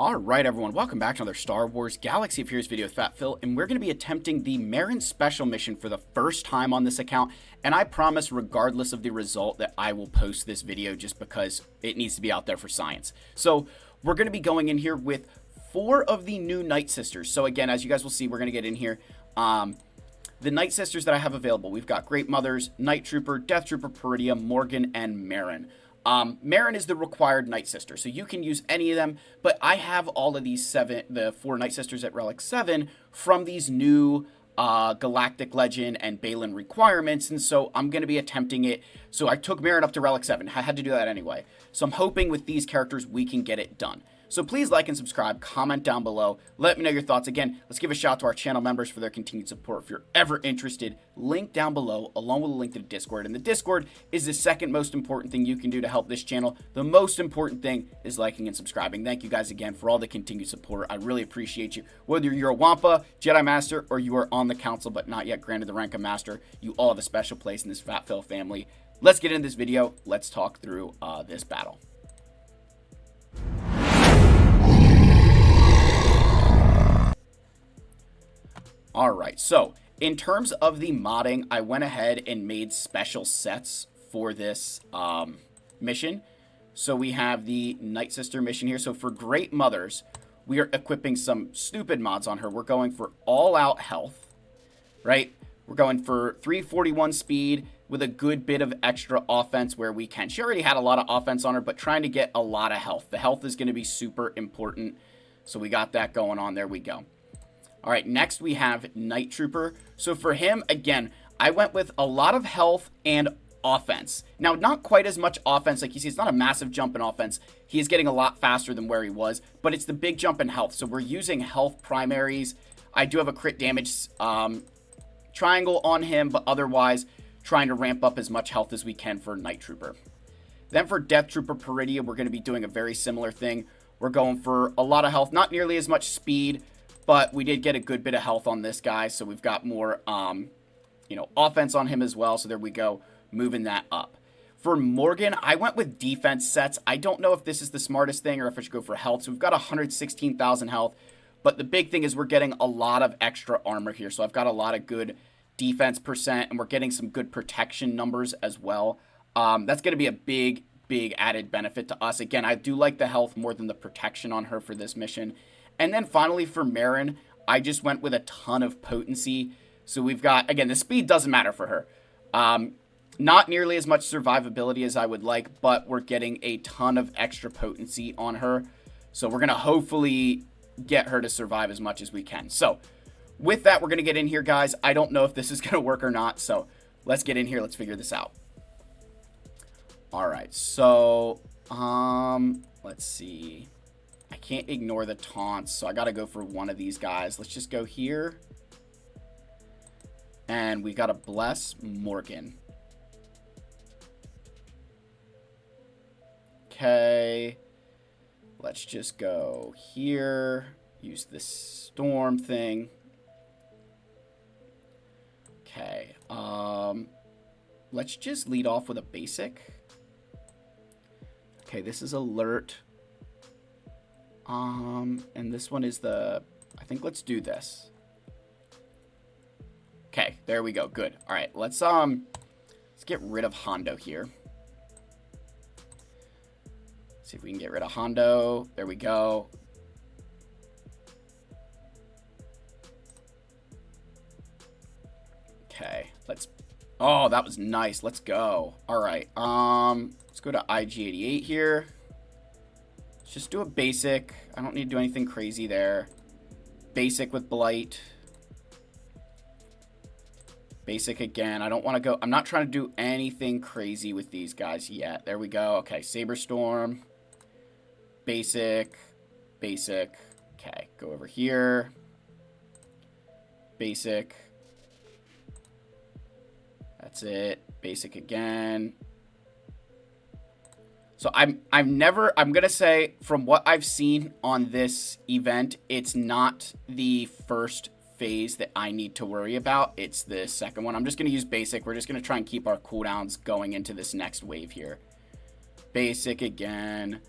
Alright everyone, welcome back to another Star Wars Galaxy of Heroes video with Fat Phil, and we're going to be attempting the Merrin special mission for the first time on this account, and I promise regardless of the result that I will post this video just because it needs to be out there for science. So we're going to be going in here with 4 of the new Nightsisters. So again, as you guys will see, we're going to get in here. The Nightsisters that I have available, we've got Great Mothers, Night Trooper, Death Trooper, Peridia, Morgan, and Merrin. Merrin is the required Nightsister, so you can use any of them, but I have all of these 4 Nightsisters at Relic 7 from these new Galactic Legend and Balin requirements, and so I'm going to be attempting it. So I took Merrin up to Relic 7. I had to do that anyway. So I'm hoping with these characters we can get it done. So please like and subscribe, comment down below, let me know your thoughts. Again, let's give a shout out to our channel members for their continued support. If you're ever interested, link down below along with a link to the Discord. And the Discord is the second most important thing you can do to help this channel. The most important thing is liking and subscribing. Thank you guys again for all the continued support. I really appreciate you. Whether you're a Wampa, Jedi Master, or you are on the council but not yet granted the rank of Master, you all have a special place in this Fat Phil family. Let's get into this video. Let's talk through this battle. Alright, so in terms of the modding, I went ahead and made special sets for this mission. So we have the Nightsister mission here. So for Great Mothers, we are equipping some stupid mods on her. We're going for all-out health, right? We're going for 341 speed with a good bit of extra offense where we can. She already had a lot of offense on her, but trying to get a lot of health. The health is going to be super important. So we got that going on. There we go. All right, next we have Night Trooper. So for him, again, I went with a lot of health and offense. Now, not quite as much offense. Like you see, it's not a massive jump in offense. He is getting a lot faster than where he was, but it's the big jump in health. So we're using health primaries. I do have a crit damage triangle on him, but otherwise trying to ramp up as much health as we can for Night Trooper. Then for Death Trooper Peridia, we're going to be doing a very similar thing. We're going for a lot of health, not nearly as much speed, but we did get a good bit of health on this guy, so we've got more, offense on him as well. So there we go, moving that up. For Morgan, I went with defense sets. I don't know if this is the smartest thing or if I should go for health. So we've got 116,000 health, but the big thing is we're getting a lot of extra armor here. So I've got a lot of good defense percent, and we're getting some good protection numbers as well. That's going to be a big added benefit to us. Again, I do like the health more than the protection on her for this mission. And then finally for Merrin, I just went with a ton of potency. So we've got, again, the speed doesn't matter for her. Not nearly as much survivability as I would like, but we're getting a ton of extra potency on her. So we're going to hopefully get her to survive as much as we can. So with that, we're going to get in here, guys. I don't know if this is going to work or not. So let's get in here. Let's figure this out. All right. So, let's see. I can't ignore the taunts, so I got to go for one of these guys. Let's just go here. And we got to bless Morgan. Okay. Let's just go here. Use this storm thing. Okay. Let's just lead off with a basic. Okay, this is alert. And this one is I think let's do this. Okay, there we go. Good. All right, let's get rid of Hondo here. See if we can get rid of Hondo. There we go. Okay, oh, that was nice. Let's go. All right. Let's go to IG-88 here. Just do a basic. I don't need to do anything crazy there. Basic with Blight. Basic again. I don't want to go. I'm not trying to do anything crazy with these guys yet. There we go. Okay, Saber Storm. Basic. Basic. Okay, go over here. Basic. That's it. Basic again. So I'm going to say from what I've seen on this event, it's not the first phase that I need to worry about. It's the second one. I'm just going to use basic. We're just going to try and keep our cooldowns going into this next wave here. Basic again.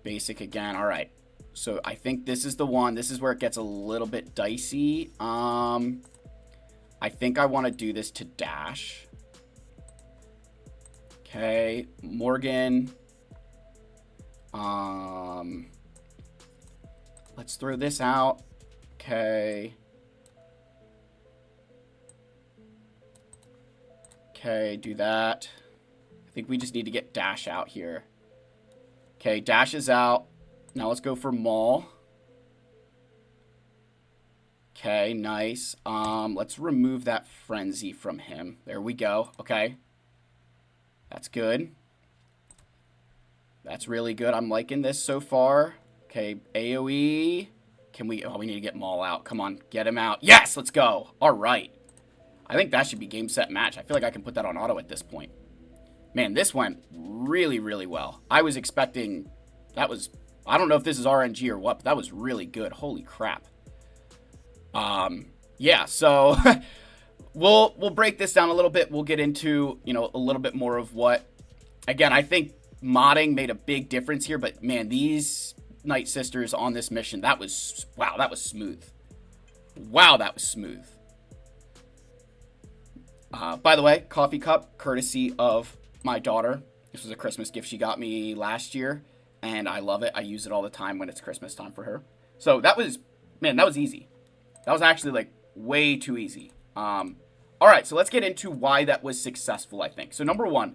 Basic again. All right. So I think this is the one. This is where it gets a little bit dicey. I think I want to do this to dash. Okay, Morgan. Let's throw this out. Okay. Okay, do that. I think we just need to get dash out here. Okay, dash is out. Now let's go for Maul. Okay, nice. Let's remove that frenzy from him. There we go. Okay. That's good. That's really good. I'm liking this so far. Okay, AoE. Can we... Oh, we need to get Maul out. Come on, get him out. Yes, let's go. All right. I think that should be game, set, match. I feel like I can put that on auto at this point. Man, this went really, really well. I was expecting... That was... I don't know if this is RNG or what, but that was really good. Holy crap. Yeah, so... We'll break this down a little bit. We'll get into, you know, a little bit more of what... Again, I think modding made a big difference here, but man, these Nightsisters on this mission, that was... Wow, that was smooth. Wow, that was smooth. By the way, coffee cup, courtesy of my daughter. This was a Christmas gift she got me last year, and I love it. I use it all the time when it's Christmas time for her. So that was... Man, that was easy. That was actually, like, way too easy. All right, so let's get into why that was successful, I think. So number one,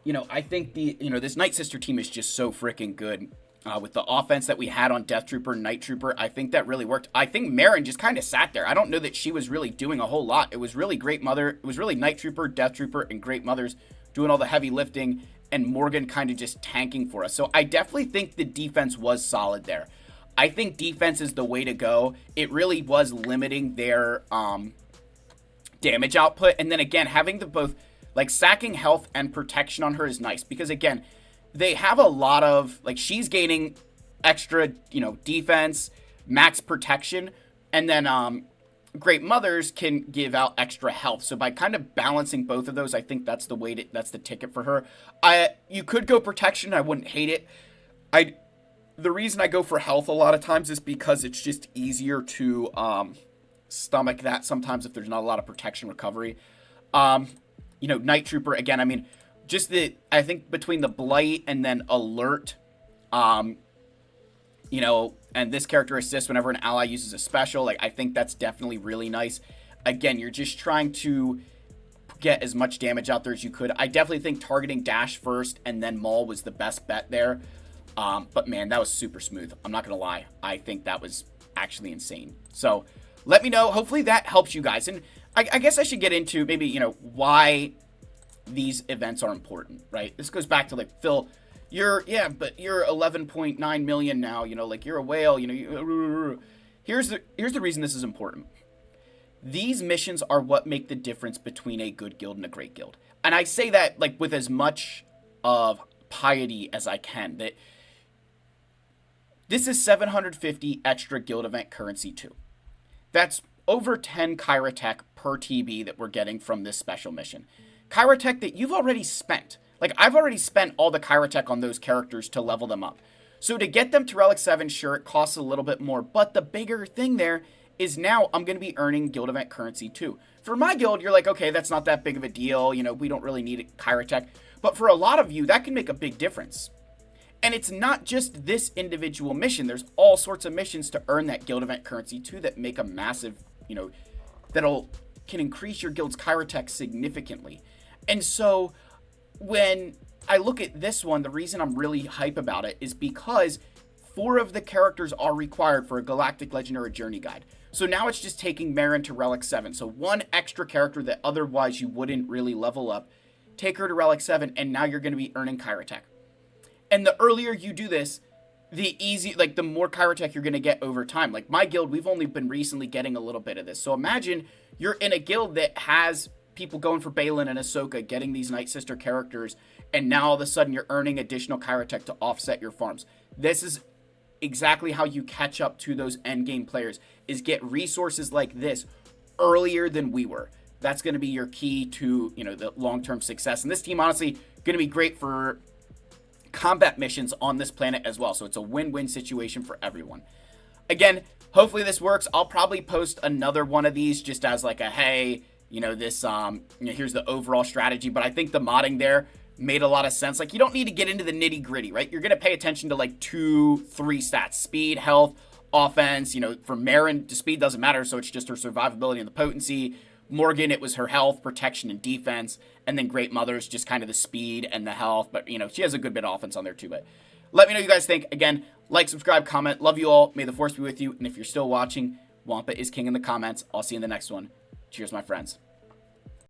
you know, I think this Nightsister team is just so freaking good. With the offense that we had on Death Trooper, Night Trooper, I think that really worked. I think Merrin just kind of sat there. I don't know that she was really doing a whole lot. It was really Great Mother. It was really Night Trooper, Death Trooper, and Great Mothers doing all the heavy lifting, and Morgan kind of just tanking for us. So I definitely think the defense was solid there. I think defense is the way to go. It really was limiting their damage output. And then again, having the both, like, sacking health and protection on her is nice. Because again, they have a lot of, like, she's gaining extra, you know, defense, max protection. And then Great Mothers can give out extra health. So by kind of balancing both of those, I think that's the way to, that's the ticket for her. You could go protection. I wouldn't hate it. The reason I go for health a lot of times is because it's just easier to stomach that sometimes if there's not a lot of protection recovery. You know, Night Trooper, again, I mean, just I think between the Blight and then Alert, you know, and this character assists whenever an ally uses a special, like, I think that's definitely really nice. Again, you're just trying to get as much damage out there as you could. I definitely think targeting Dash first and then Maul was the best bet there. But man, that was super smooth. I'm not going to lie. I think that was actually insane. So let me know. Hopefully that helps you guys. And I guess I should get into maybe, you know, why these events are important, right? This goes back to, like, Phil, you're 11.9 million now, you know, like, you're a whale, you know, here's the reason this is important. These missions are what make the difference between a good guild and a great guild. And I say that, like, with as much of piety as I can, that this is 750 extra guild event currency too. That's over 10 Kyratech per TB that we're getting from this special mission. Kyratech that you've already spent. Like, I've already spent all the Kyratech on those characters to level them up. So to get them to Relic 7, sure, it costs a little bit more. But the bigger thing there is now I'm going to be earning guild event currency too. For my guild, you're like, okay, that's not that big of a deal. You know, we don't really need Kyratech. But for a lot of you, that can make a big difference. And it's not just this individual mission. There's all sorts of missions to earn that guild event currency too that make a massive, you know, can increase your guild's Kyratech significantly. And so when I look at this one, the reason I'm really hype about it is because 4 of the characters are required for a Galactic Legend or a Journey Guide. So now it's just taking Merrin to Relic 7. So 1 extra character that otherwise you wouldn't really level up, take her to Relic 7, and now you're going to be earning Kyratech. And the earlier you do this, the more Kyratech you're going to get over time. Like, my guild, we've only been recently getting a little bit of this. So imagine you're in a guild that has people going for Balin and Ahsoka, getting these Nightsister characters, and now all of a sudden you're earning additional Kyratech to offset your farms. This is exactly how you catch up to those endgame players, is get resources like this earlier than we were. That's going to be your key to, the long-term success. And this team, honestly, going to be great for combat missions on this planet as well. So it's a win-win situation for everyone. Again, hopefully this works. I'll probably post another one of these just as like a, hey, this, here's the overall strategy. But I think the modding there made a lot of sense. Like, you don't need to get into the nitty gritty, right? You're going to pay attention to like 2-3 stats: speed, health, offense. For Merrin, the speed doesn't matter. So it's just her survivability and the potency. Morgan, it was her health, protection, and defense. And then Great Mother's just kind of the speed and the health. But, she has a good bit of offense on there too. But let me know what you guys think. Again, like, subscribe, comment. Love you all. May the force be with you. And if you're still watching, Wampa is king in the comments. I'll see you in the next one. Cheers, my friends.